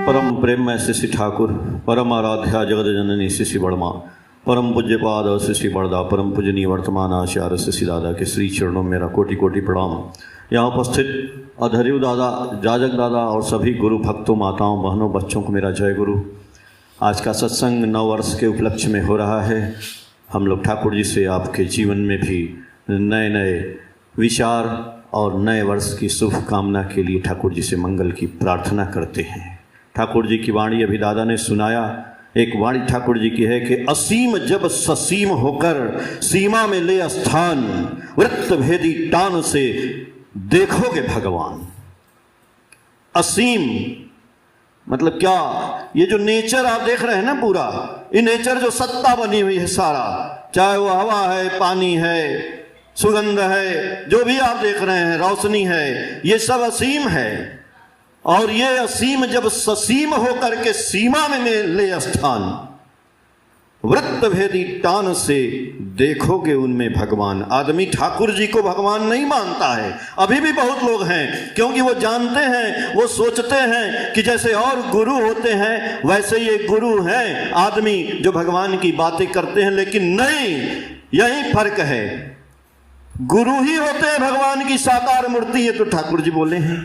परम प्रेम में शिशि ठाकुर, परम आराध्या जगत जननी शिशि बड़मा, परम पूज्य पाद शिशि बड़दा, परम पूजनीय वर्तमान आचार्य शिशि दादा के श्री चरणों में मेरा कोटि कोटि प्रणाम। यहाँ उपस्थित अधर्यु दादा, जाजक दादा और सभी गुरु भक्तों, माताओं, बहनों, बच्चों को मेरा जय गुरु। आज का सत्संग 9 वर्ष के उपलक्ष्य में हो रहा है। हम लोग ठाकुर जी से आपके जीवन में भी नए नए विचार और नए वर्ष की शुभ कामना के लिए ठाकुर जी से मंगल की प्रार्थना करते हैं। ठाकुर जी की वाणी अभी दादा ने सुनाया। एक वाणी ठाकुर जी की है कि असीम जब ससीम होकर सीमा में ले स्थान, वृत्त भेदी टान से देखोगे भगवान। असीम मतलब क्या? ये जो नेचर आप देख रहे हैं ना, पूरा ये नेचर जो सत्ता बनी हुई है सारा, चाहे वो हवा है, पानी है, सुगंध है, जो भी आप देख रहे हैं, रोशनी है, ये सब असीम है। और ये असीम जब ससीम होकर के सीमा में ले स्थान, वृत्त भेदी टान से देखोगे उनमें भगवान। आदमी ठाकुर जी को भगवान नहीं मानता है। अभी भी बहुत लोग हैं, क्योंकि वो जानते हैं, वो सोचते हैं कि जैसे और गुरु होते हैं वैसे ये गुरु हैं आदमी जो भगवान की बातें करते हैं। लेकिन नहीं, यही फर्क है। गुरु ही होते हैं भगवान की साकार मूर्ति। ये तो ठाकुर जी बोले हैं,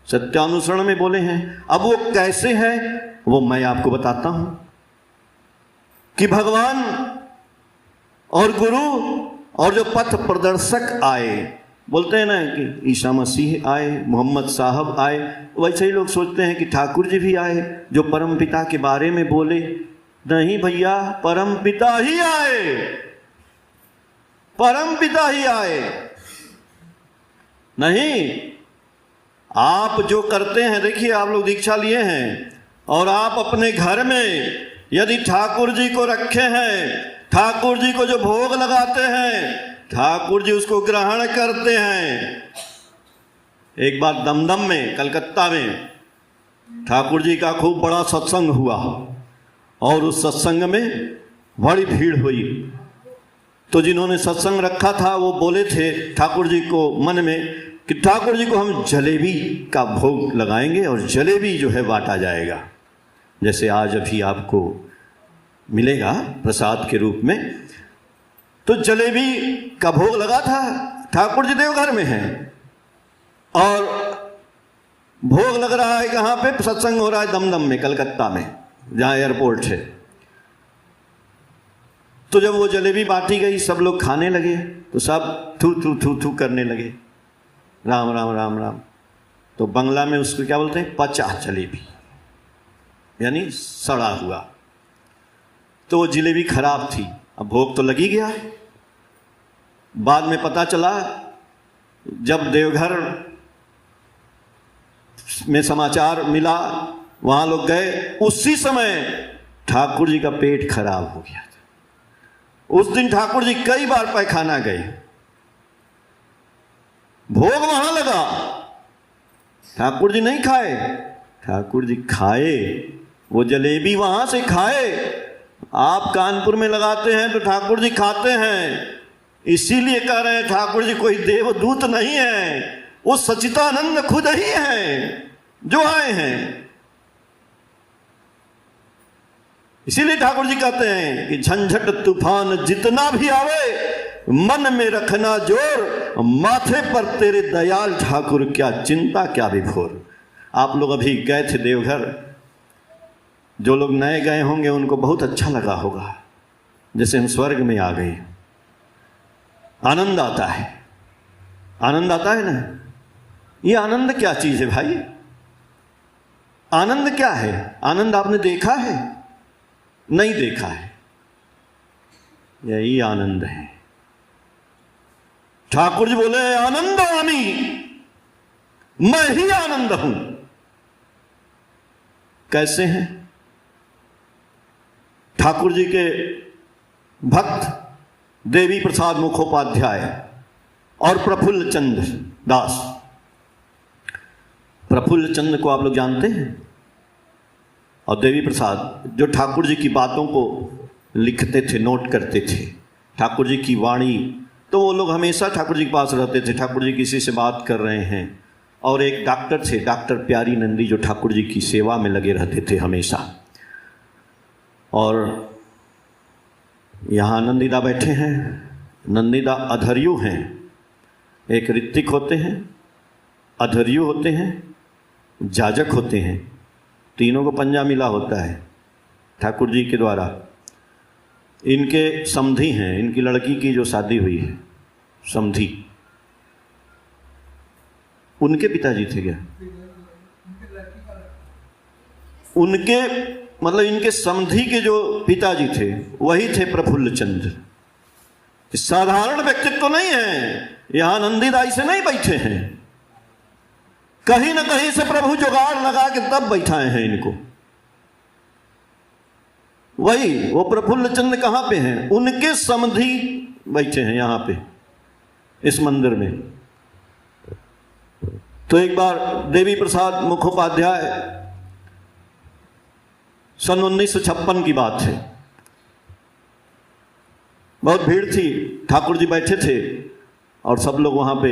सत्यानुसरण में बोले हैं। अब वो कैसे है वो मैं आपको बताता हूं कि भगवान और गुरु और जो पथ प्रदर्शक आए, बोलते हैं ना कि ईसा मसीह आए, मोहम्मद साहब आए, वैसे ही लोग सोचते हैं कि ठाकुर जी भी आए जो परम पिता के बारे में बोले। नहीं भैया, परम पिता ही आए, परम पिता ही आए। नहीं, आप जो करते हैं, देखिए आप लोग दीक्षा लिए हैं और आप अपने घर में यदि ठाकुर जी को रखे हैं, ठाकुर जी को जो भोग लगाते हैं, ठाकुर जी उसको ग्रहण करते हैं। एक बार दमदम में, कलकत्ता में ठाकुर जी का खूब बड़ा सत्संग हुआ और उस सत्संग में बड़ी भीड़ हुई। तो जिन्होंने सत्संग रखा था वो बोले थे ठाकुर जी को मन में कि ठाकुर जी को हम जलेबी का भोग लगाएंगे और जलेबी जो है बांटा जाएगा, जैसे आज अभी आपको मिलेगा प्रसाद के रूप में। तो जलेबी का भोग लगा था। ठाकुर जी देवघर में हैं और भोग लग रहा है कहाँ पे? सत्संग हो रहा है दमदम में, कलकत्ता में, जहाँ एयरपोर्ट है। तो जब वो जलेबी बांटी गई, सब लोग खाने लगे, तो सब थू थू थू थू करने लगे, राम राम राम राम। तो बंगला में उसको क्या बोलते हैं? पचा जलेबी, यानी सड़ा हुआ। तो वो जलेबी खराब थी। अब भोग तो लगी गया। बाद में पता चला, जब देवघर में समाचार मिला, वहां लोग गए, उसी समय ठाकुर जी का पेट खराब हो गया था। उस दिन ठाकुर जी कई बार पैखाना गए। भोग वहां लगा, ठाकुर जी नहीं खाए, ठाकुर जी खाए, वो जलेबी वहां से खाए। आप कानपुर में लगाते हैं तो ठाकुर जी खाते हैं। इसीलिए कह रहे हैं ठाकुर जी कोई देवदूत नहीं है, वो सच्चिदानंद खुद ही है जो आए हैं। इसीलिए ठाकुर जी कहते हैं कि झंझट तूफान जितना भी आवे, मन में रखना जोर, माथे पर तेरे दयाल ठाकुर, क्या चिंता क्या विभोर। आप लोग अभी गए थे देवघर, जो लोग नए गए होंगे उनको बहुत अच्छा लगा होगा, जैसे हम स्वर्ग में आ गए। आनंद आता है, आनंद आता है ना। ये आनंद क्या चीज है भाई? आनंद क्या है? आनंद आपने देखा है? नहीं देखा है। यही आनंद है। ठाकुर जी बोले आनंद आमी, मैं ही आनंद हूं। कैसे हैं? ठाकुर जी के भक्त देवी प्रसाद मुखोपाध्याय और प्रफुल्ल चंद्र दास। प्रफुल्ल चंद्र को आप लोग जानते हैं, और देवी प्रसाद जो ठाकुर जी की बातों को लिखते थे, नोट करते थे, ठाकुर जी की वाणी। तो वो लोग हमेशा ठाकुर जी के पास रहते थे। ठाकुर जी किसी से बात कर रहे हैं और एक डॉक्टर थे, डॉक्टर प्यारी नंदी, जो ठाकुर जी की सेवा में लगे रहते थे हमेशा। और यहाँ नंदीदा बैठे हैं। नंदीदा अधर्यु हैं, एक ऋत्विक होते हैं, अधर्यु होते हैं, जाजक होते हैं, तीनों को पंजा मिला होता है ठाकुर जी के द्वारा। इनके समधी हैं, इनकी लड़की की जो शादी हुई है समधी, उनके पिताजी थे क्या? उनके मतलब इनके समधी के जो पिताजी थे वही थे प्रफुल्ल चंद्र। साधारण व्यक्तित्व तो नहीं है, यहां नंदीदाई से नहीं बैठे हैं, कहीं ना कहीं से प्रभु जुगाड़ लगा के तब बैठाए हैं इनको। वही वो प्रफुल्ल चंद्र कहां पे हैं? उनके समधी बैठे हैं यहां पे इस मंदिर में। तो एक बार देवी प्रसाद मुखोपाध्याय, सन 1956 की बात है, बहुत भीड़ थी, ठाकुर जी बैठे थे और सब लोग वहां पे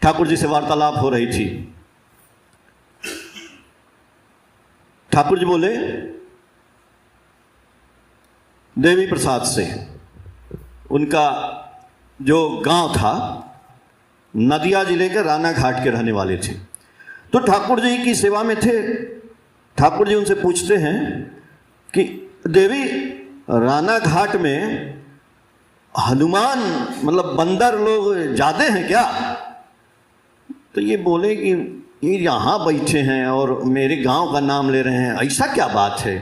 ठाकुर जी से वार्तालाप हो रही थी। ठाकुर जी बोले देवी प्रसाद से, उनका जो गांव था नदिया जिले के राना घाट के रहने वाले थे, तो ठाकुर जी की सेवा में थे। ठाकुर जी उनसे पूछते हैं कि देवी, राना घाट में हनुमान मतलब बंदर लोग ज्यादा हैं क्या? तो ये बोले कि ये यहाँ बैठे हैं और मेरे गांव का नाम ले रहे हैं, ऐसा क्या बात है?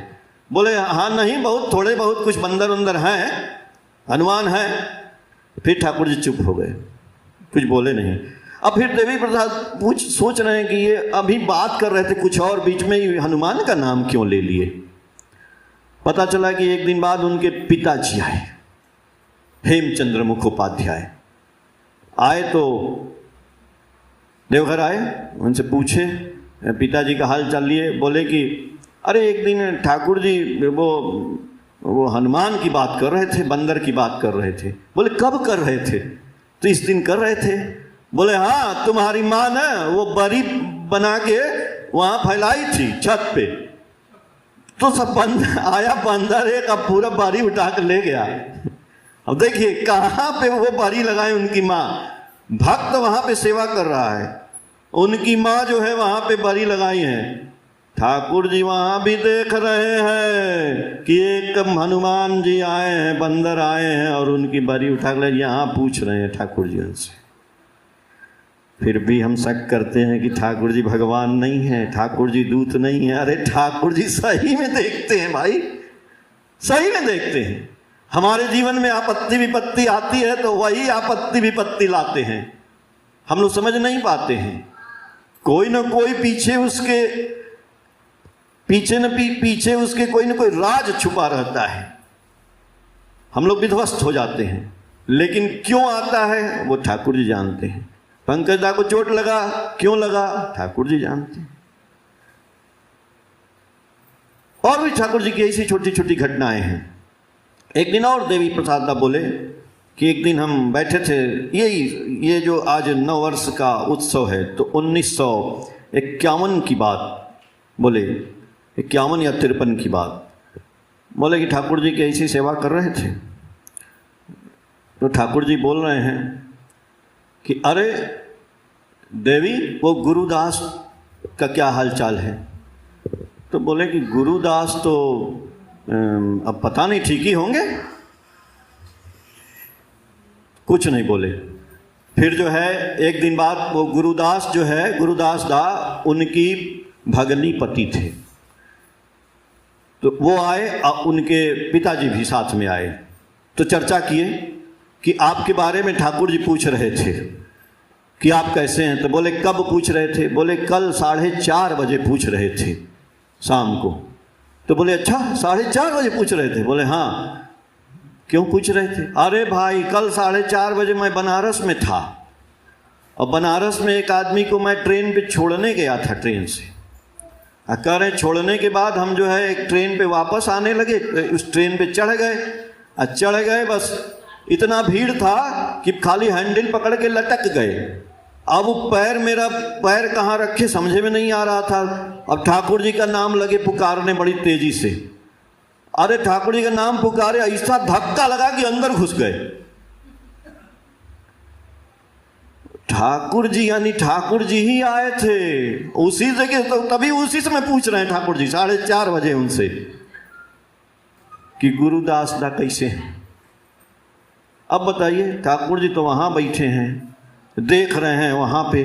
बोले हाँ नहीं, बहुत थोड़े बहुत कुछ बंदर उंदर हैं, हनुमान हैं। फिर ठाकुर जी चुप हो गए, कुछ बोले नहीं। अब फिर देवी प्रसाद सोच रहे हैं कि ये अभी बात कर रहे थे कुछ और, बीच में ही हनुमान का नाम क्यों ले लिए। पता चला कि एक दिन बाद उनके पिताजी आए, हेमचंद्र मुखोपाध्याय आए, तो देवघर आए, उनसे पूछे पिताजी का हाल चाल लिए। बोले कि अरे एक दिन ठाकुर जी वो हनुमान की बात कर रहे थे, बंदर की बात कर रहे थे। बोले कब कर रहे थे? तो इस दिन कर रहे थे। बोले हाँ, तुम्हारी माँ ना वो बरी बना के वहां फैलाई थी छत पे, तो सब बंदर आया, बंदर एक अब पूरा बारी उठा कर ले गया। अब देखिए कहाँ पे वो बारी लगाए उनकी माँ, भक्त वहां पे सेवा कर रहा है, उनकी माँ जो है वहां पे बारी लगाई है। ठाकुर जी वहां भी देख रहे हैं कि एक हनुमान जी आए हैं, बंदर आए हैं और उनकी बारी उठा कर यहाँ पूछ रहे हैं ठाकुर जी उनसे। फिर भी हम शक करते हैं कि ठाकुर जी भगवान नहीं है, ठाकुर जी दूत नहीं है। अरे ठाकुर जी सही में देखते हैं भाई, सही में देखते हैं। हमारे जीवन में आपत्ति विपत्ति आती है तो वही आपत्ति विपत्ति लाते हैं, हम लोग समझ नहीं पाते हैं। कोई ना कोई पीछे उसके पीछे उसके कोई ना कोई राज छुपा रहता है, हम लोग विध्वस्त हो जाते हैं। लेकिन क्यों आता है वो ठाकुर जी जानते हैं। पंकज दा को चोट लगा, क्यों लगा? ठाकुर जी जानते हैं। और भी ठाकुर जी की ऐसी छोटी छोटी घटनाएं हैं। एक दिन और देवी प्रसाद दा बोले कि एक दिन हम बैठे थे, ये जो आज नववर्ष का उत्सव है, तो 1951 की बात, बोले 51 या 53 की बात, बोले कि ठाकुर जी की ऐसी सेवा कर रहे थे। तो ठाकुर जी बोल रहे हैं कि अरे देवी, वो गुरुदास का क्या हाल चाल है? तो बोले कि गुरुदास तो अब पता नहीं, ठीक ही होंगे। कुछ नहीं बोले। फिर जो है एक दिन बाद वो गुरुदास जो है, गुरुदास दा उनकी भगनी पति थे, तो वो आए, उनके पिताजी भी साथ में आए। तो चर्चा किए कि आपके बारे में ठाकुर जी पूछ रहे थे कि आप कैसे हैं। तो बोले कब पूछ रहे थे? बोले कल 4:30 बजे पूछ रहे थे शाम को। तो बोले अच्छा 4:30 बजे पूछ रहे थे? बोले हाँ। क्यों पूछ रहे थे? अरे भाई कल 4:30 बजे मैं बनारस में था और बनारस में एक आदमी को मैं ट्रेन पे छोड़ने गया था, ट्रेन से। कह रहे छोड़ने के बाद हम जो है एक ट्रेन पे वापस आने लगे, उस ट्रेन पे चढ़ गए, बस इतना भीड़ था कि खाली हैंडल पकड़ के लटक गए। अब वो पैर, मेरा पैर कहाँ रखे समझे में नहीं आ रहा था। अब ठाकुर जी का नाम लगे पुकारने बड़ी तेजी से। अरे ठाकुर जी का नाम पुकारे, ऐसा धक्का लगा कि अंदर घुस गए। ठाकुर जी यानी ठाकुर जी ही आए थे उसी जगह। तो तभी उसी से मैं पूछ रहे हैं ठाकुर जी 4:30 बजे उनसे कि गुरुदास दा कैसे हैं। अब बताइए, ठाकुर जी तो वहां बैठे हैं, देख रहे हैं वहां पे,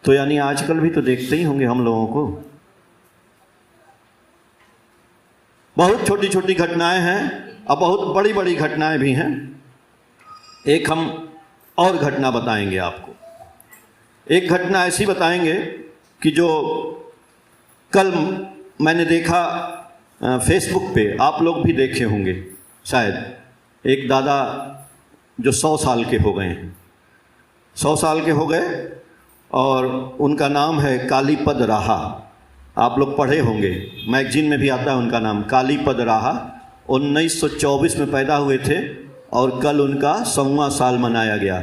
तो यानी आजकल भी तो देखते ही होंगे हम लोगों को। बहुत छोटी छोटी घटनाएं हैं और बहुत बड़ी बड़ी घटनाएं भी हैं। एक हम और घटना बताएंगे आपको। एक घटना ऐसी बताएंगे कि जो कल मैंने देखा फेसबुक पे, आप लोग भी देखे होंगे शायद। एक दादा जो 100 साल के हो गए हैं, 100 साल के हो गए, और उनका नाम है कालीपद राहा। आप लोग पढ़े होंगे, मैगजीन में भी आता है उनका नाम, कालीपद राहा। 1924 में पैदा हुए थे और कल उनका 100वां साल मनाया गया।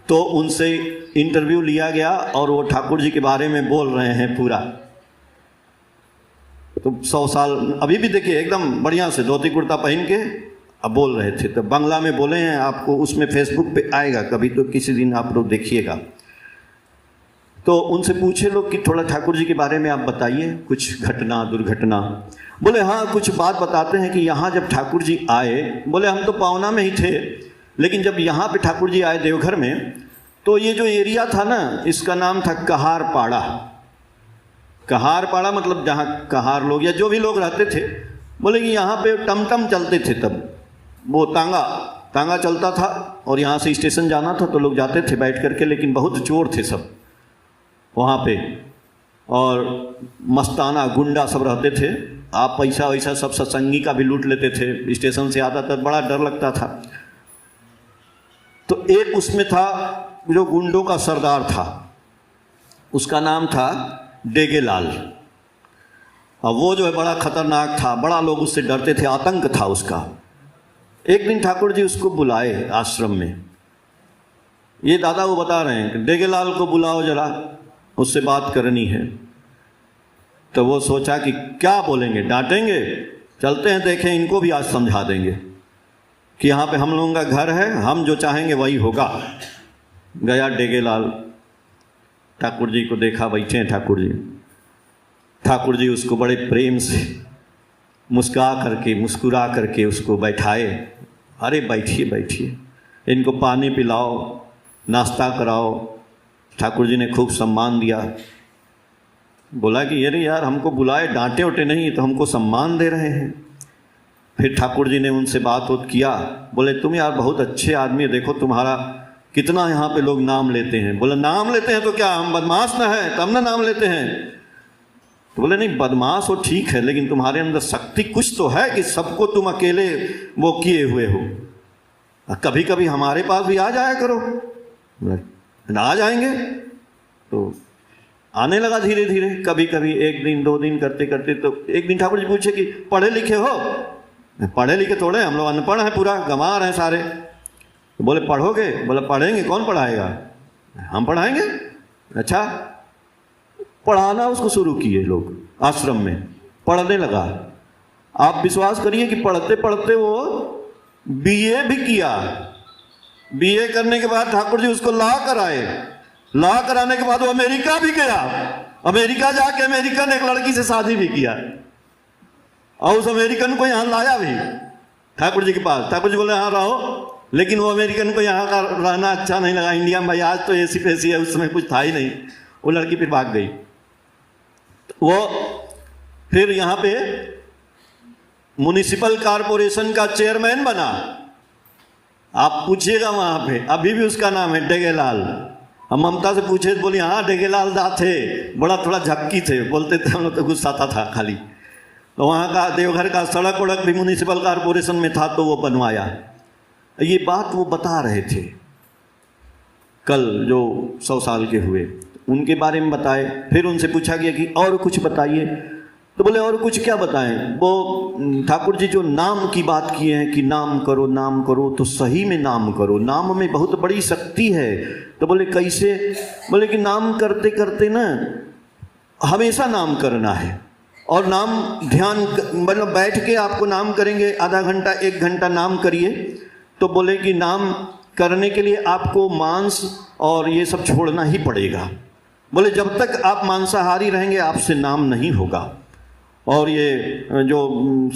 तो उनसे इंटरव्यू लिया गया और वो ठाकुर जी के बारे में बोल रहे हैं पूरा। तो 100 साल अभी भी देखिए एकदम बढ़िया से धोती कुर्ता पहन के अब बोल रहे थे। तो बांग्ला में बोले हैं, आपको उसमें फेसबुक पे आएगा कभी, तो किसी दिन आप लोग देखिएगा। तो उनसे पूछे लोग कि थोड़ा ठाकुर जी के बारे में आप बताइए, कुछ घटना दुर्घटना। बोले हाँ, कुछ बात बताते हैं कि यहाँ जब ठाकुर जी आए, बोले हम तो पावना में ही थे, लेकिन जब यहाँ पे ठाकुर जी आए देवघर में, तो ये जो एरिया था ना, इसका नाम था कहारपाड़ा। कहारपाड़ा मतलब जहाँ कहार लोग या जो भी लोग रहते थे। बोले कि यहाँ पे टमटम चलते थे, तब वो तांगा चलता था और यहाँ से स्टेशन जाना था तो लोग जाते थे बैठ करके, लेकिन बहुत चोर थे सब वहाँ पे और मस्ताना गुंडा सब रहते थे। आप पैसा वैसा सब सत्संगी का भी लूट लेते थे। स्टेशन से आता था, बड़ा डर लगता था। तो एक उसमें था जो गुंडों का सरदार था, उसका नाम था डेगेलाल। अब वो जो है बड़ा खतरनाक था, बड़ा लोग उससे डरते थे, आतंक था उसका। एक दिन ठाकुर जी उसको बुलाए आश्रम में। ये दादा वो बता रहे हैं कि डेगेलाल को बुलाओ जरा, उससे बात करनी है। तो वो सोचा कि क्या बोलेंगे, डांटेंगे, चलते हैं देखें, इनको भी आज समझा देंगे कि यहाँ पे हम लोगों का घर है, हम जो चाहेंगे वही होगा। गया डेगेलाल, ठाकुर जी को देखा बैठे हैं ठाकुर जी। ठाकुर जी उसको बड़े प्रेम से मुस्कुरा करके उसको बैठाए। अरे बैठिए बैठिए, इनको पानी पिलाओ, नाश्ता कराओ। ठाकुर जी ने खूब सम्मान दिया। बोला कि अरे यार, हमको बुलाए, डांटे उटे नहीं, तो हमको सम्मान दे रहे हैं। फिर ठाकुर जी ने उनसे बात किया। बोले तुम यार बहुत अच्छे आदमी है, देखो तुम्हारा कितना यहाँ पे लोग नाम लेते हैं। बोले नाम लेते हैं तो क्या हम बदमाश ना है तब ना नाम लेते हैं? तो बोले नहीं, बदमाश हो ठीक है, लेकिन तुम्हारे अंदर शक्ति कुछ तो है कि सबको तुम अकेले वो किए हुए हो। कभी कभी हमारे पास भी आ जाया करो। ना आ जाएंगे तो आने लगा धीरे धीरे, कभी कभी 1 दिन 2 दिन करते करते। तो एक दिन ठाकुर जी पूछे कि पढ़े लिखे हो? पढ़े लिखे थोड़े, हम लोग अनपढ़ हैं, पूरा गंवार हैं सारे। तो बोले पढ़ोगे? बोले पढ़ेंगे, कौन पढ़ाएगा? हम पढ़ाएंगे। अच्छा, पढ़ाना उसको शुरू किए लोग आश्रम में, पढ़ने लगा। आप विश्वास करिए कि पढ़ते पढ़ते वो बीए भी किया। बीए करने के बाद ठाकुर जी उसको ला कर आए। ला कराने के बाद वो अमेरिका भी गया। अमेरिका जाके अमेरिकन एक लड़की से शादी भी किया और उस अमेरिकन को यहाँ लाया भी ठाकुर जी के पास। ठाकुर जी बोले हाँ रहो, लेकिन वो अमेरिकन को यहाँ का रहना अच्छा नहीं लगा। इंडिया में भाई आज तो ऐसी पैसी है, उस समय कुछ था ही नहीं। वो लड़की फिर भाग गई। वो फिर यहाँ पे म्युनिसिपल कॉरपोरेशन का चेयरमैन बना। आप पूछिएगा वहाँ पे, अभी भी उसका नाम है डेगेलाल। हम ममता से पूछे तो बोली हाँ डेगेलाल दा थे, बड़ा थोड़ा झक्की थे, बोलते थे, हम लोग तो गुस्सा था खाली। तो वहाँ का देवघर का सड़क वड़क भी म्युनिसिपल कॉरपोरेशन में था तो वो बनवाया। ये बात वो बता रहे थे कल जो 100 साल के हुए, उनके बारे में बताए। फिर उनसे पूछा गया कि और कुछ बताइए। तो बोले और कुछ क्या बताएं? वो ठाकुर जी जो नाम की बात किए हैं कि नाम करो तो सही में नाम करो, नाम में बहुत बड़ी शक्ति है। तो बोले कैसे? बोले कि नाम करते करते ना हमेशा नाम करना है, और नाम ध्यान मतलब बैठ के आपको नाम करेंगे, आधा घंटा 1 घंटा नाम करिए। तो बोले कि नाम करने के लिए आपको मांस और ये सब छोड़ना ही पड़ेगा। बोले जब तक आप मांसाहारी रहेंगे आपसे नाम नहीं होगा, और ये जो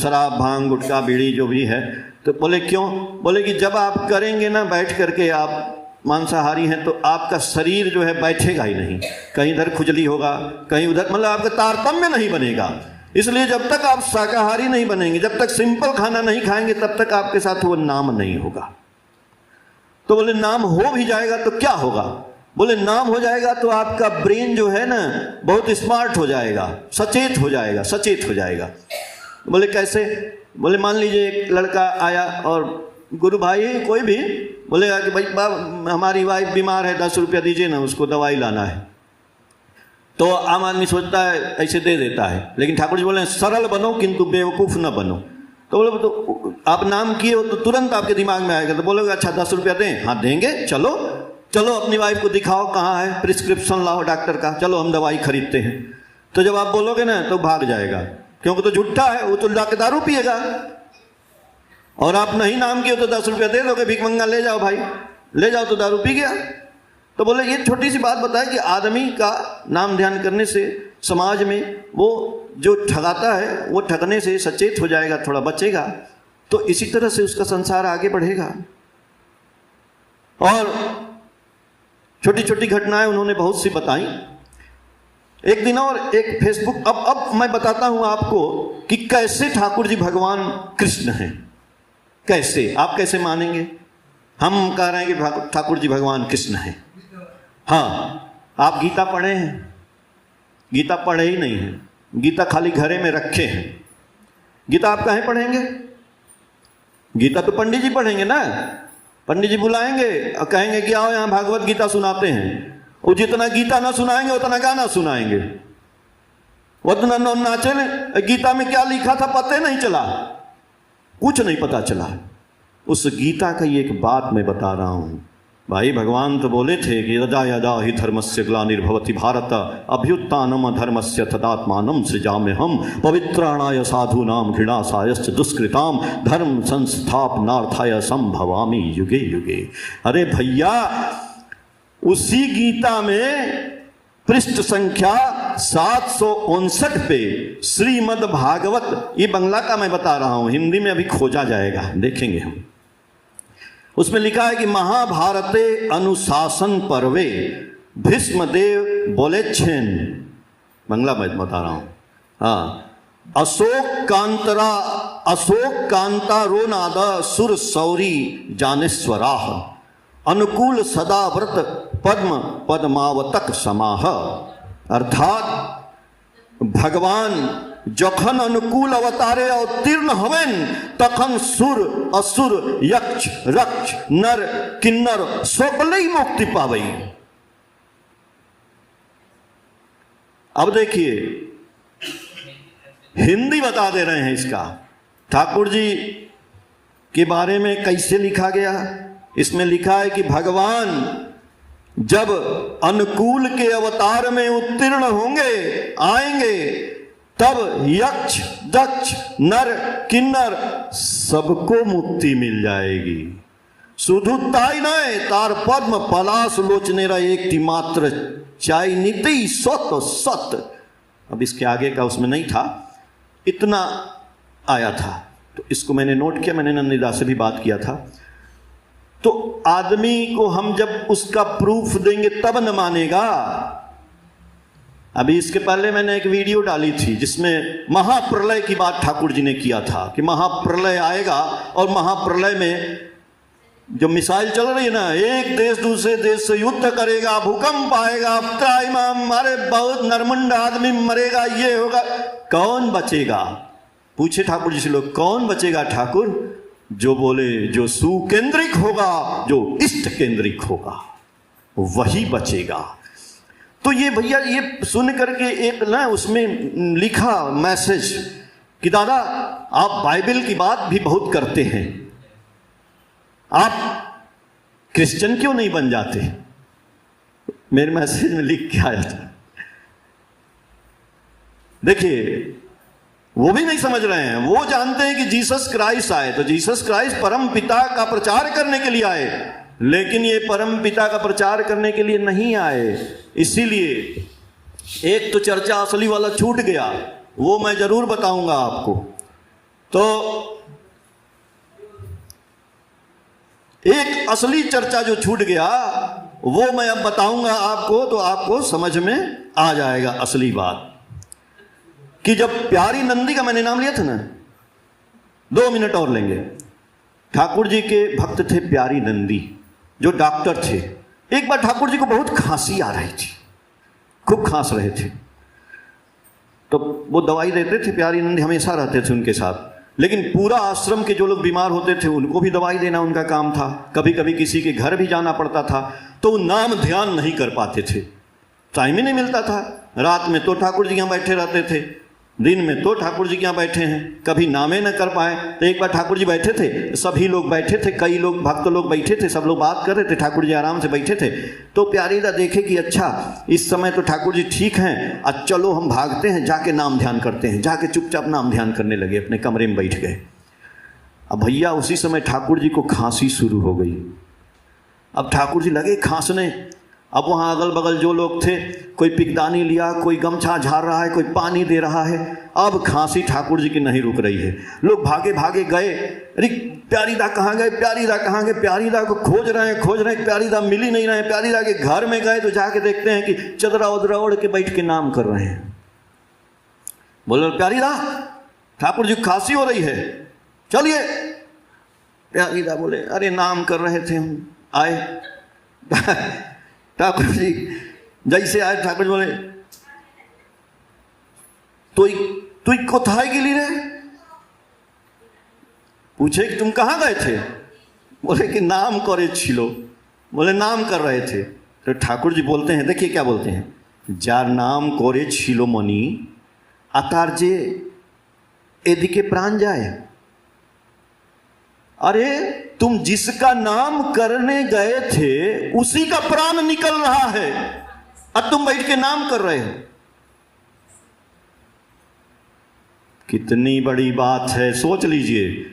शराब भांग गुटखा बीड़ी जो भी है। तो बोले क्यों? बोले कि जब आप करेंगे ना बैठ करके, आप मांसाहारी हैं, तो आपका शरीर जो है बैठेगा ही नहीं, कहीं इधर खुजली होगा कहीं उधर, मतलब आपका तारतम्य नहीं बनेगा। इसलिए जब तक आप शाकाहारी नहीं बनेंगे, जब तक सिंपल खाना नहीं खाएंगे, तब तक आपके साथ वो नाम नहीं होगा। तो बोले नाम हो भी जाएगा तो क्या होगा? बोले नाम हो जाएगा तो आपका ब्रेन जो है ना बहुत स्मार्ट हो जाएगा, सचेत हो जाएगा। बोले कैसे? बोले मान लीजिए एक लड़का आया और गुरु भाई कोई भी बोलेगा कि भाई हमारी वाइफ बीमार है, 10 रुपया दीजिए ना, उसको दवाई लाना है। तो आम आदमी सोचता है ऐसे दे देता है, लेकिन ठाकुर जी बोले सरल बनो किंतु बेवकूफ़ न बनो। तो बोले तो आप नाम किए हो तो तुरंत आपके दिमाग में आएगा। तो बोलोगे अच्छा 10 रुपया दें? हाँ देंगे, चलो अपनी वाइफ को दिखाओ, कहाँ है प्रिस्क्रिप्शन लाओ डॉक्टर का, चलो हम दवाई खरीदते हैं। तो जब आप बोलोगे ना तो भाग जाएगा, क्योंकि तो झूठा है, वो तो जाके दारू पिएगा। और आप नहीं नाम किए तो 10 रुपया दे दोगे, भीख मंगा ले जाओ भाई, ले जाओ, तो दारू पी गया। तो बोले ये छोटी सी बात बताए कि आदमी का नाम ध्यान करने से समाज में वो जो ठगाता है वो ठगने से सचेत हो जाएगा, थोड़ा बचेगा, तो इसी तरह से उसका संसार आगे बढ़ेगा। और छोटी छोटी घटनाएं उन्होंने बहुत सी बताई। एक दिन और एक फेसबुक, अब मैं बताता हूं आपको कि कैसे ठाकुर जी भगवान कृष्ण हैं। कैसे? आप कैसे मानेंगे? हम कह रहे हैं कि ठाकुर जी भगवान कृष्ण हैं। हाँ, आप गीता पढ़े हैं? गीता पढ़े ही नहीं है, गीता खाली घरे में रखे हैं। गीता आप कहीं पढ़ेंगे? गीता तो पंडित जी पढ़ेंगे ना, पंडित जी बुलाएंगे और कहेंगे कि आओ यहाँ भागवत गीता सुनाते हैं। वो जितना गीता ना सुनाएंगे उतना गाना सुनाएंगे, उतना नाचे। गीता में क्या लिखा था पता नहीं चला, कुछ नहीं पता चला। उस गीता का एक बात मैं बता रहा हूं भाई। भगवान तो बोले थे कि यदा यदा हि धर्मस्य ग्लानिर्भवति भारत अभ्युत्थानम धर्मस्य तदात्मानं सृजाम्यहम् पवित्राणाय साधूनां घृणासायश्च दुष्कृतां धर्म संस्थापनार्थाय संभवामि युगे युगे। अरे भैया, उसी गीता में पृष्ठ संख्या 759 पे श्रीमद् भागवत, ये बंगला का मैं बता रहा हूं, हिंदी में अभी खोजा जाएगा, देखेंगे हम। उसमें लिखा है कि महाभारते अनुशासन पर्वे भीष्मदेव बोलेच्छेन, बंगला मैं बता रहा हूं। हाँ, अशोक कांता रोनाद सुर सौरी जानेश्वराह अनुकूल सदा व्रत पद्म पद्मावतक समाह। अर्थात भगवान जखन अनुकूल अवतारे अवतीर्ण हवेन तखन सुर असुर यक्ष रक्ष नर किन्नर सबले ही मुक्ति पावई। अब देखिए हिंदी बता दे रहे हैं इसका, ठाकुर जी के बारे में कैसे लिखा गया। इसमें लिखा है कि भगवान जब अनुकूल के अवतार में उत्तीर्ण होंगे, आएंगे, तब यक्ष दक्ष नर किन्नर सबको मुक्ति मिल जाएगी। शुधु ताई नए तार पद्म पलाश लोचनेरा एक मात्र चाय नीति सत सत। अब इसके आगे का उसमें नहीं था, इतना आया था, तो इसको मैंने नोट किया, मैंने नंदिदा से भी बात किया था। तो आदमी को हम जब उसका प्रूफ देंगे तब न मानेगा। अभी इसके पहले मैंने एक वीडियो डाली थी जिसमें महाप्रलय की बात ठाकुर जी ने किया था कि महाप्रलय आएगा, और महाप्रलय में जो मिसाइल चल रही है ना, एक देश दूसरे देश से युद्ध करेगा, भूकंप आएगा, हमारे बहुत नरमुंड आदमी मरेगा, ये होगा, कौन बचेगा? पूछे ठाकुर जी से लोग, कौन बचेगा ठाकुर? जो बोले जो सुकेंद्रिक होगा, जो इष्ट केंद्रिक होगा, वही बचेगा। तो ये भैया ये सुन करके एक ना उसमें लिखा मैसेज कि दादा आप बाइबल की बात भी बहुत करते हैं, आप क्रिश्चियन क्यों नहीं बन जाते? मेरे मैसेज में लिख के आया था। देखिए वो भी नहीं समझ रहे हैं, वो जानते हैं कि जीसस क्राइस्ट आए, तो जीसस क्राइस्ट परम पिता का प्रचार करने के लिए आए, लेकिन ये परम पिता का प्रचार करने के लिए नहीं आए। इसीलिए एक तो चर्चा असली वाला छूट गया, वो मैं जरूर बताऊंगा आपको। तो एक असली चर्चा जो छूट गया वो मैं अब बताऊंगा आपको, तो आपको समझ में आ जाएगा असली बात। कि जब प्यारी नंदी का मैंने नाम लिया था ना, 2 मिनट और लेंगे। ठाकुर जी के भक्त थे प्यारी नंदी, जो डॉक्टर थे। एक बार ठाकुर जी को बहुत खांसी आ रही थी, खूब खांस रहे थे, तो वो दवाई देते थे। प्यारी नंदी हमेशा रहते थे उनके साथ, लेकिन पूरा आश्रम के जो लोग बीमार होते थे उनको भी दवाई देना उनका काम था। कभी कभी किसी के घर भी जाना पड़ता था, तो नाम ध्यान नहीं कर पाते थे, टाइम ही नहीं मिलता था। रात में तो ठाकुर जी यहाँ बैठे रहते थे, दिन में तो ठाकुर जी यहाँ बैठे हैं, कभी नामे न कर पाए। तो एक बार ठाकुर जी बैठे थे, सभी लोग बैठे थे, कई लोग भक्त लोग बैठे थे, सब लोग बात कर रहे थे, ठाकुर जी आराम से बैठे थे। तो प्यारीदा देखे कि अच्छा इस समय तो ठाकुर जी ठीक हैं, अब चलो हम भागते हैं, जाके नाम ध्यान करते हैं। जाके चुपचाप नाम ध्यान करने लगे, अपने कमरे में बैठ गए। अब भैया उसी समय ठाकुर जी को खांसी शुरू हो गई। अब ठाकुर जी लगे खांसने। अब वहाँ अगल बगल जो लोग थे, कोई पिकदानी लिया, कोई गमछा झाड़ रहा है, कोई पानी दे रहा है। अब खांसी ठाकुर जी की नहीं रुक रही है। लोग भागे भागे गए, अरे प्यारीदा कहाँ गए, प्यारीदा कहाँ गए, प्यारीदा को खोज रहे हैं, प्यारीदा मिल ही नहीं रहे। प्यारीदा के घर में गए तो जाके देखते हैं कि चदरा उदरा ओढ़ के बैठ के नाम कर रहे हैं। बोले प्यारीदा ठाकुर जी खांसी हो रही है, चलिए। प्यारीदा बोले अरे नाम कर रहे थे हम, आए। ठाकुर जी जैसे आए, ठाकुर जी बोले तुई कोथाई गिली रे? पूछे कि तुम कहाँ गए थे? बोले कि नाम करे छिलो। बोले नाम कर रहे थे। तो ठाकुर जी बोलते हैं, देखिए क्या बोलते हैं, जार नाम करे छिलो मनी अतार जे एदिके प्राण जाए। अरे तुम जिसका नाम करने गए थे उसी का प्राण निकल रहा है, अब तुम बैठ के नाम कर रहे हो। कितनी बड़ी बात है, सोच लीजिए।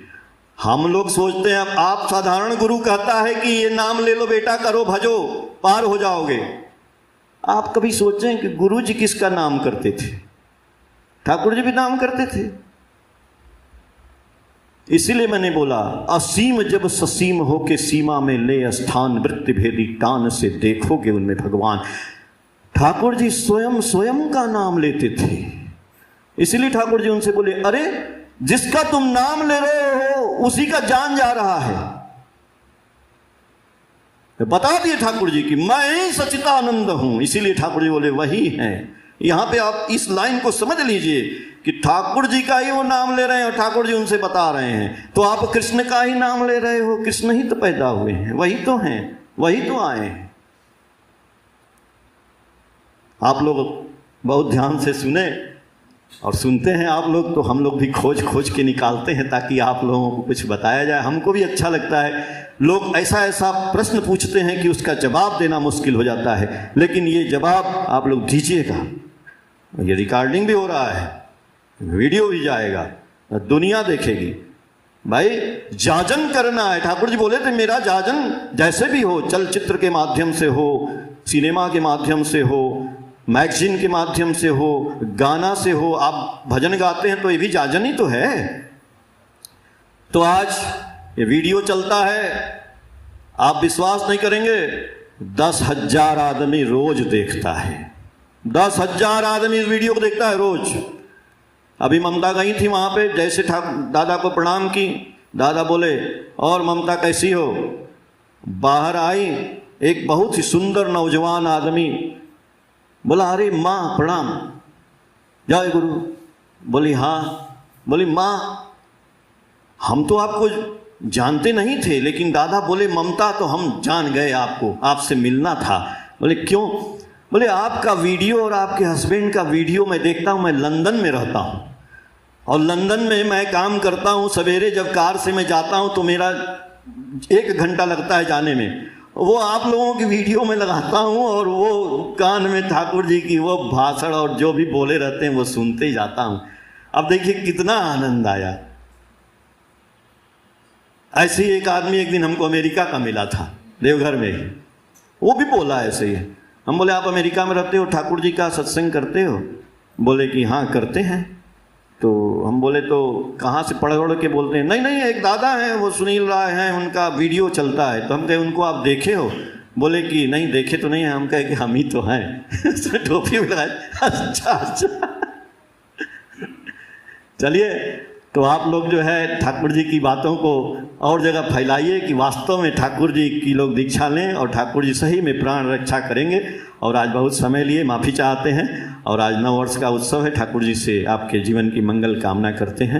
हम लोग सोचते हैं, आप साधारण गुरु कहता है कि ये नाम ले लो बेटा, करो भजो, पार हो जाओगे। आप कभी सोचें कि गुरु जी किसका नाम करते थे? ठाकुर जी भी नाम करते थे। इसीलिए मैंने बोला, असीम जब ससीम हो के सीमा में ले स्थान, वृत्ति भेदी टान से देखोगे उनमें भगवान। ठाकुर जी स्वयं का नाम लेते थे। इसीलिए ठाकुर जी उनसे बोले, अरे जिसका तुम नाम ले रहे हो उसी का जान जा रहा है। बता दिए ठाकुर जी कि मैं ही सच्चिदानंद हूं। इसीलिए ठाकुर जी बोले वही है। यहां पे आप इस लाइन को समझ लीजिए कि ठाकुर जी का ही वो नाम ले रहे हैं और ठाकुर जी उनसे बता रहे हैं। तो आप कृष्ण का ही नाम ले रहे हो, कृष्ण ही तो पैदा हुए हैं, वही तो हैं, वही तो आए हैं। आप लोग बहुत ध्यान से सुने और सुनते हैं आप लोग, तो हम लोग भी खोज खोज के निकालते हैं ताकि आप लोगों को कुछ बताया जाए। हमको भी अच्छा लगता है। लोग ऐसा ऐसा प्रश्न पूछते हैं कि उसका जवाब देना मुश्किल हो जाता है, लेकिन ये जवाब आप लोग दीजिएगा। ये रिकॉर्डिंग भी हो रहा है, वीडियो भी जाएगा, दुनिया देखेगी। भाई जाजन करना है। ठाकुर जी बोले थे मेरा जाजन जैसे भी हो, चलचित्र के माध्यम से हो, सिनेमा के माध्यम से हो, मैगजीन के माध्यम से हो, गाना से हो। आप भजन गाते हैं तो ये भी जाजन ही तो है। तो आज ये वीडियो चलता है, आप विश्वास नहीं करेंगे, 10,000 आदमी रोज देखता है। 10,000 आदमी इस वीडियो को देखता है रोज। अभी ममता गई थी वहां पे, जैसे दादा को प्रणाम की, दादा बोले और ममता कैसी हो? बाहर आई एक बहुत ही सुंदर नौजवान आदमी, बोला अरे माँ प्रणाम, जय गुरु। बोली हाँ। बोली माँ हम तो आपको जानते नहीं थे, लेकिन दादा बोले ममता तो हम जान गए आपको, आपसे मिलना था। बोले क्यों? बोले आपका वीडियो और आपके हस्बैंड का वीडियो मैं देखता हूँ, मैं लंदन में रहता हूँ और लंदन में मैं काम करता हूँ, सवेरे जब कार से मैं जाता हूँ तो मेरा 1 घंटा लगता है जाने में, वो आप लोगों की वीडियो में लगाता हूँ और वो कान में ठाकुर जी की वो भाषण और जो भी बोले रहते हैं वो सुनते ही जाता हूँ। अब देखिए कितना आनंद आया। ऐसे ही एक आदमी एक दिन हमको अमेरिका का मिला था, देवघर में, वो भी बोला ऐसे ही। हम बोले आप अमेरिका में रहते हो, ठाकुर जी का सत्संग करते हो? बोले कि हाँ करते हैं। तो हम बोले तो कहाँ से पढ़ के बोलते हैं? नहीं नहीं, एक दादा हैं वो सुनील राय हैं, उनका वीडियो चलता है। तो हम कहे उनको आप देखे हो? बोले कि नहीं देखे तो नहीं है। हम कहे कि हम ही तो हैं। टोपी लगाए। अच्छा अच्छा। चलिए, तो आप लोग जो है ठाकुर जी की बातों को और जगह फैलाइए कि वास्तव में ठाकुर जी की लोग दीक्षा लें और ठाकुर जी सही में प्राण रक्षा करेंगे। और आज बहुत समय लिए माफ़ी चाहते हैं और आज नव वर्ष का उत्सव है, ठाकुर जी से आपके जीवन की मंगल कामना करते हैं।